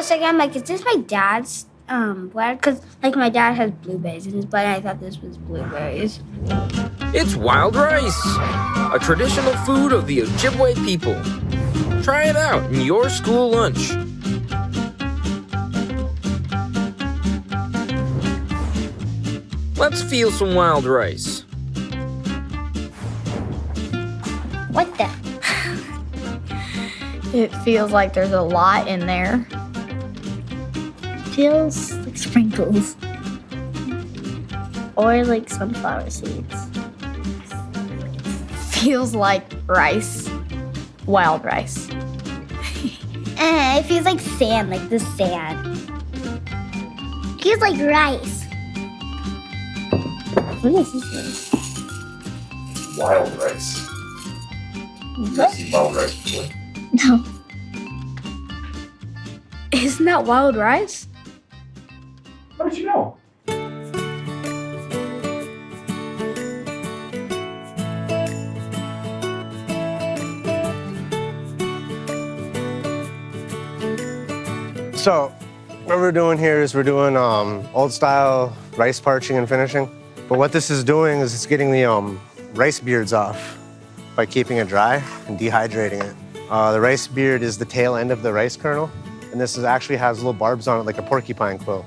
second, I'm like, is this my dad's blood? Because, like, my dad has blueberries in his blood, and I thought this was blueberries. It's wild rice, a traditional food of the Ojibwe people. Try it out in your school lunch. Let's feel some wild rice. What the? It feels like there's a lot in there. Feels like sprinkles. Or like sunflower seeds. Feels like rice. Wild rice. It feels like sand, like the sand. Feels like rice. What is this? Wild rice. What? Seen wild rice before? No. Isn't that wild rice? How did you know? So, what we're doing here is we're doing old style rice parching and finishing. But what this is doing is it's getting the rice beards off by keeping it dry and dehydrating it. The rice beard is the tail end of the rice kernel, and this actually has little barbs on it like a porcupine quill.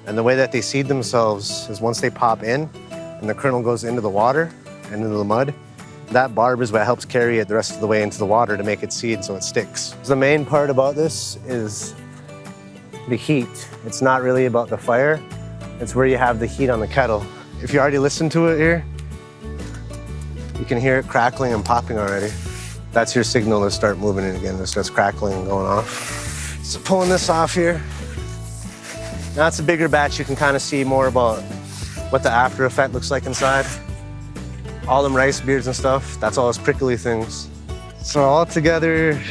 And the way that they seed themselves is once they pop in and the kernel goes into the water and into the mud, that barb is what helps carry it the rest of the way into the water to make it seed so it sticks. The main part about this is the heat. It's not really about the fire, it's where you have the heat on the kettle. If you already listened to it here, you can hear it crackling and popping already. That's your signal to start moving it again. It starts crackling and going off. So pulling this off here. Now it's a bigger batch. You can kind of see more about what the after effect looks like inside. All them rice beards and stuff, that's all those prickly things. So all together,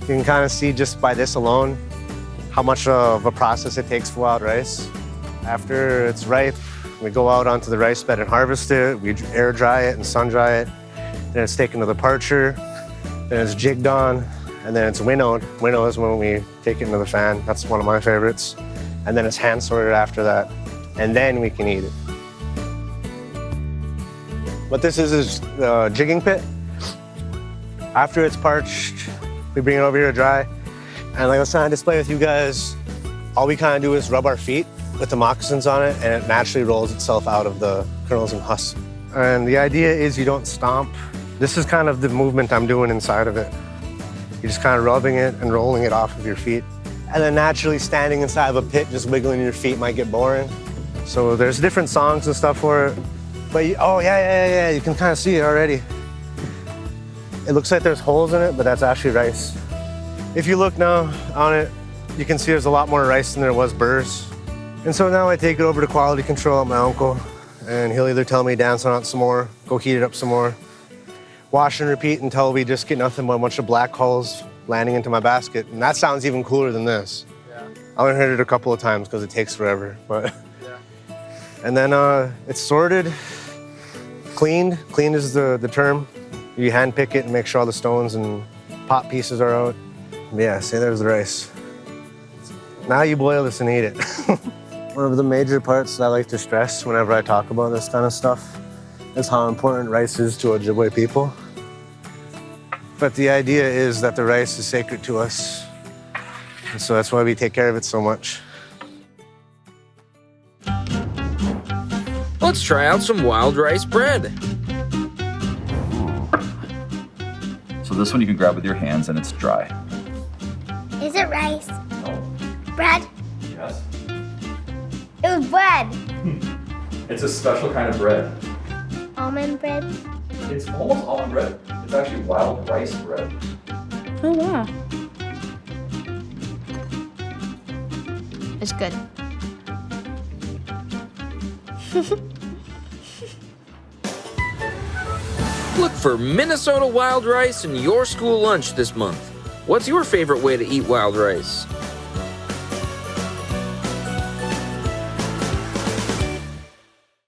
you can kind of see just by this alone how much of a process it takes for wild rice. After it's ripe, we go out onto the rice bed and harvest it. We air dry it and sun dry it. Then it's taken to the parcher. Then it's jigged on, and then it's winnowed. Winnow is when we take it into the fan. That's one of my favorites. And then it's hand sorted after that. And then we can eat it. What this is the jigging pit. After it's parched, we bring it over here to dry. And like I was trying to display with you guys, all we kind of do is rub our feet with the moccasins on it, and it naturally rolls itself out of the kernels and husks. And the idea is you don't stomp. This is kind of the movement I'm doing inside of it. You're just kind of rubbing it and rolling it off of your feet. And then naturally standing inside of a pit, just wiggling your feet might get boring. So there's different songs and stuff for it. But oh yeah, you can kind of see it already. It looks like there's holes in it, but that's actually rice. If you look now on it, you can see there's a lot more rice than there was burrs. And so now I take it over to quality control at my uncle, and he'll either tell me dance on it some more, go heat it up some more, wash and repeat until we just get nothing but a bunch of black hulls landing into my basket. And that sounds even cooler than this. Yeah. I only heard it a couple of times because it takes forever. But yeah. And then it's sorted, cleaned. Cleaned is the term. You hand pick it and make sure all the stones and pot pieces are out. Yeah, see, there's the rice. Now you boil this and eat it. One of the major parts that I like to stress whenever I talk about this kind of stuff is how important rice is to Ojibwe people. But the idea is that the rice is sacred to us. And so that's why we take care of it so much. Let's try out some wild rice bread. So this one you can grab with your hands and it's dry. Is it rice? No. Bread? Yes. It was bread. It's a special kind of bread. Almond bread? It's almost almond bread. It's actually wild rice bread. Oh, wow. It's good. Look for Minnesota wild rice in your school lunch this month. What's your favorite way to eat wild rice?